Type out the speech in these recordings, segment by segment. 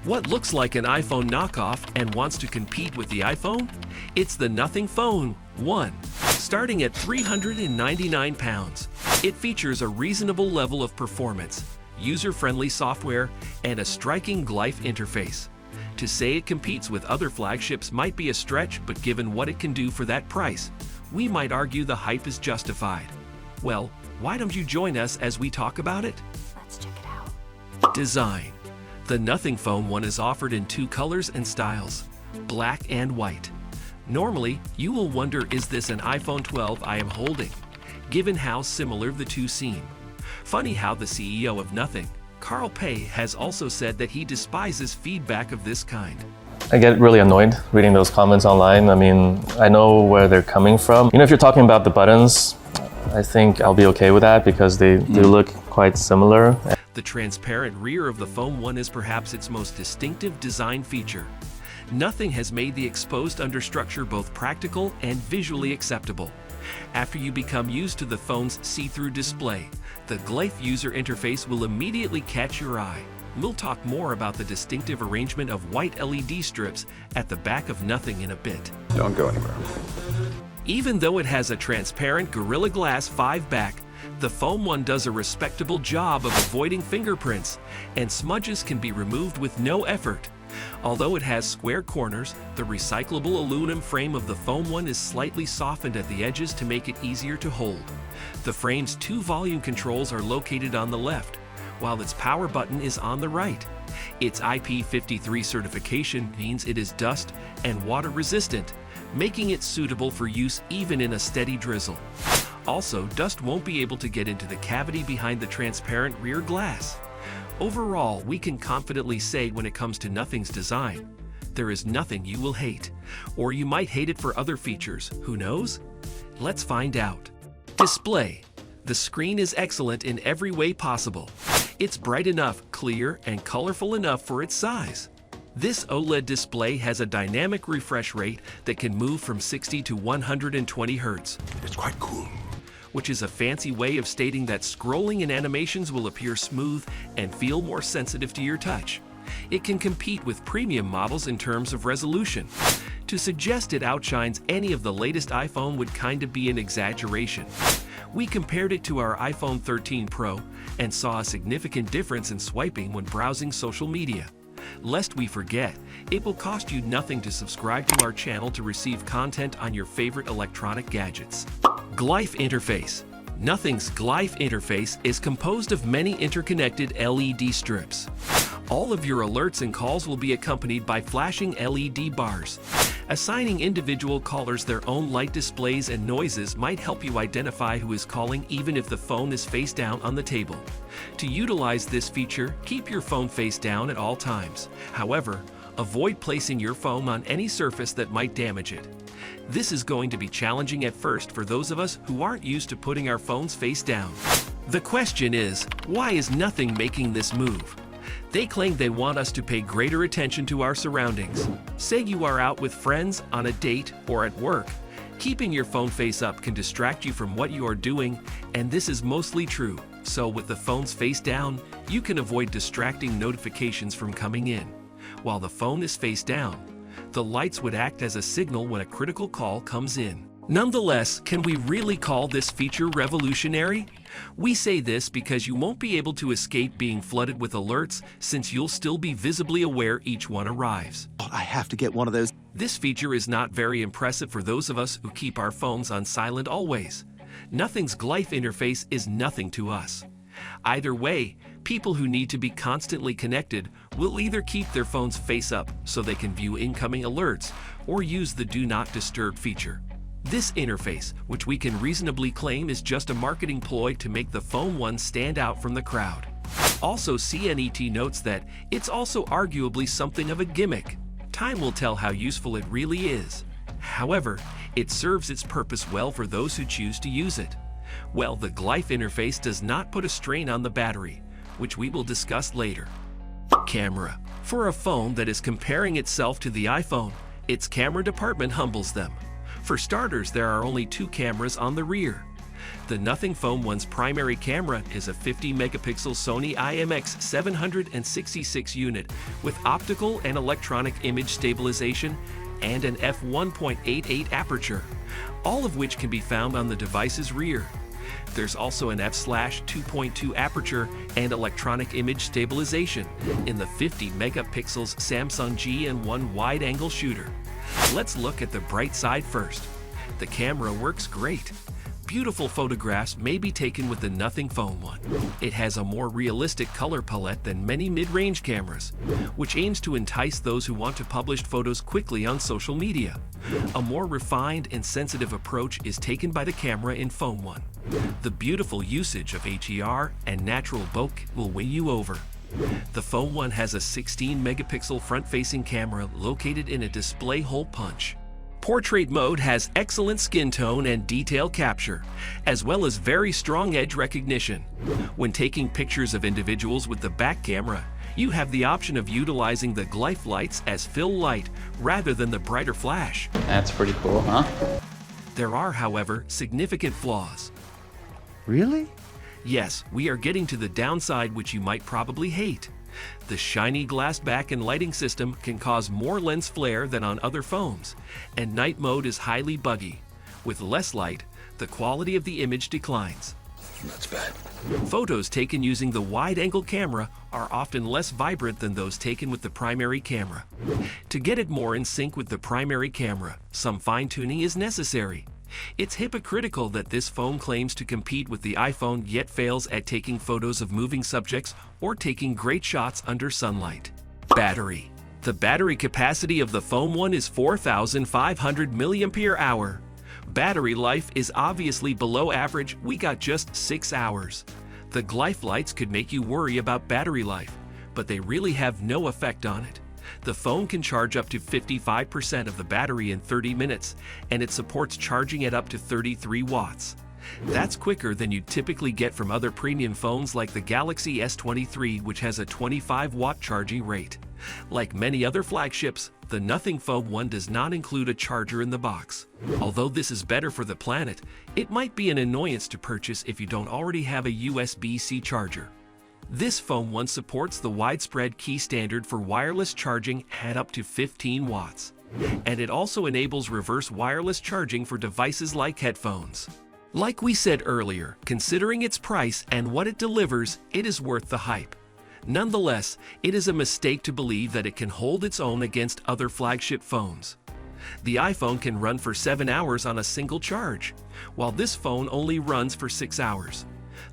What looks like an iPhone knockoff and wants to compete with the iPhone? It's the Nothing Phone 1. Starting at 399 pounds, it features a reasonable level of performance, user-friendly software, and a striking Glyph interface. To say it competes with other flagships might be a stretch, but given what it can do for that price, we might argue the hype is justified. Well, why don't you join us as we talk about it? Let's check it out. Design. The Nothing Phone 1 is offered in two colors and styles, black and white. Normally, you will wonder, is this an iPhone 12 I am holding, given how similar the two seem. Funny how the CEO of Nothing, Carl Pei, has also said that he despises feedback of this kind. I get really annoyed reading those comments online. I mean, I know where they're coming from. If you're talking about the buttons, I think I'll be okay with that because they do look quite similar. The transparent rear of the Phone 1 is perhaps its most distinctive design feature. Nothing has made the exposed understructure both practical and visually acceptable. After you become used to the phone's see-through display, the Glyph user interface will immediately catch your eye. We'll talk more about the distinctive arrangement of white LED strips at the back of Nothing in a bit. Don't go anywhere. Even though it has a transparent Gorilla Glass 5 back, the Phone 1 does a respectable job of avoiding fingerprints, and smudges can be removed with no effort. Although it has square corners, the recyclable aluminum frame of the Phone 1 is slightly softened at the edges to make it easier to hold. The frame's two volume controls are located on the left, while its power button is on the right. Its IP53 certification means it is dust and water resistant, making it suitable for use even in a steady drizzle. Also, dust won't be able to get into the cavity behind the transparent rear glass. Overall, we can confidently say when it comes to Nothing's design, there is nothing you will hate. Or you might hate it for other features, who knows? Let's find out. Display. The screen is excellent in every way possible. It's bright enough, clear, and colorful enough for its size. This OLED display has a dynamic refresh rate that can move from 60 to 120 Hz. It's quite cool. Which is a fancy way of stating that scrolling and animations will appear smooth and feel more sensitive to your touch. It can compete with premium models in terms of resolution. To suggest it outshines any of the latest iPhone would kinda be an exaggeration. We compared it to our iPhone 13 Pro and saw a significant difference in swiping when browsing social media. Lest we forget, it will cost you nothing to subscribe to our channel to receive content on your favorite electronic gadgets. Glyph Interface. Nothing's Glyph interface is composed of many interconnected LED strips. All of your alerts and calls will be accompanied by flashing LED bars. Assigning individual callers their own light displays and noises might help you identify who is calling even if the phone is face down on the table. To utilize this feature, keep your phone face down at all times. However, avoid placing your phone on any surface that might damage it. This is going to be challenging at first for those of us who aren't used to putting our phones face down. The question is, why is Nothing making this move? They claim they want us to pay greater attention to our surroundings. Say you are out with friends, on a date, or at work. Keeping your phone face up can distract you from what you are doing, and this is mostly true. So with the phone's face down, you can avoid distracting notifications from coming in. While the phone is face down, the lights would act as a signal when a critical call comes in. Nonetheless, can we really call this feature revolutionary? We say this because you won't be able to escape being flooded with alerts since you'll still be visibly aware each one arrives. I have to get one of those. This feature is not very impressive for those of us who keep our phones on silent always. Nothing's Glyph interface is nothing to us. Either way, people who need to be constantly connected will either keep their phones face up so they can view incoming alerts or use the Do Not Disturb feature. This interface, which we can reasonably claim is just a marketing ploy to make the Phone 1 stand out from the crowd. Also, CNET notes that it's also arguably something of a gimmick. Time will tell how useful it really is. However, it serves its purpose well for those who choose to use it. Well, the Glyph interface does not put a strain on the battery, which we will discuss later. Camera. For a phone that is comparing itself to the iPhone, its camera department humbles them. For starters, there are only two cameras on the rear. The Nothing Phone 1's primary camera is a 50-megapixel Sony IMX 766 unit with optical and electronic image stabilization and an f1.88 aperture, all of which can be found on the device's rear. There's also an f/2.2 aperture and electronic image stabilization in the 50-megapixels Samsung GN1 wide-angle shooter. Let's look at the bright side first. The camera works great. Beautiful photographs may be taken with the Nothing Phone 1. It has a more realistic color palette than many mid-range cameras, which aims to entice those who want to publish photos quickly on social media. A more refined and sensitive approach is taken by the camera in Phone 1. The beautiful usage of HER and natural bokeh will win you over. The Phone 1 has a 16-megapixel front-facing camera located in a display hole punch. Portrait mode has excellent skin tone and detail capture, as well as very strong edge recognition. When taking pictures of individuals with the back camera, you have the option of utilizing the Glyph lights as fill light rather than the brighter flash. That's pretty cool, huh? There are, however, significant flaws. Really? Yes, we are getting to the downside which you might probably hate. The shiny glass back and lighting system can cause more lens flare than on other phones, and night mode is highly buggy. With less light, the quality of the image declines. That's bad. Photos taken using the wide-angle camera are often less vibrant than those taken with the primary camera. To get it more in sync with the primary camera, some fine-tuning is necessary. It's hypocritical that this phone claims to compete with the iPhone yet fails at taking photos of moving subjects or taking great shots under sunlight. Battery. The battery capacity of the Phone 1 is 4,500 mAh. Battery life is obviously below average. We got just 6 hours. The Glyph lights could make you worry about battery life, but they really have no effect on it. The phone can charge up to 55% of the battery in 30 minutes, and it supports charging at up to 33 watts. That's quicker than you typically get from other premium phones like the Galaxy S23, which has a 25-watt charging rate. Like many other flagships, the Nothing Phone 1 does not include a charger in the box. Although this is better for the planet, it might be an annoyance to purchase if you don't already have a USB-C charger. This Phone 1 supports the widespread key standard for wireless charging at up to 15 watts. And it also enables reverse wireless charging for devices like headphones. Like we said earlier, considering its price and what it delivers, it is worth the hype. Nonetheless, it is a mistake to believe that it can hold its own against other flagship phones. The iPhone can run for 7 hours on a single charge, while this phone only runs for 6 hours.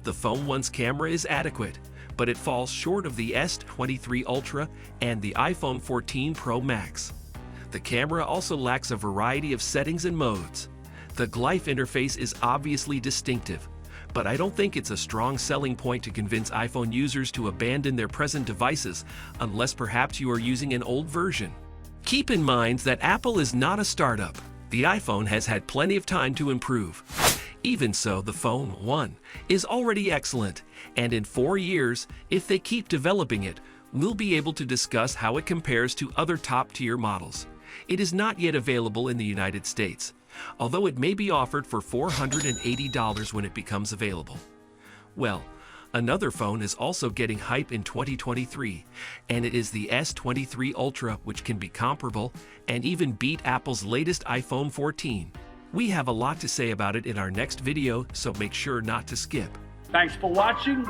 The Phone 1's camera is adequate, but it falls short of the S23 Ultra and the iPhone 14 Pro Max. The camera also lacks a variety of settings and modes. The Glyph interface is obviously distinctive, but I don't think it's a strong selling point to convince iPhone users to abandon their present devices unless perhaps you are using an old version. Keep in mind that Apple is not a startup. The iPhone has had plenty of time to improve. Even so, the Phone 1 is already excellent, and in 4 years, if they keep developing it, we'll be able to discuss how it compares to other top-tier models. It is not yet available in the United States, although it may be offered for $480 when it becomes available. Well, another phone is also getting hype in 2023, and it is the S23 Ultra, which can be comparable and even beat Apple's latest iPhone 14. We have a lot to say about it in our next video, so make sure not to skip. Thanks for watching.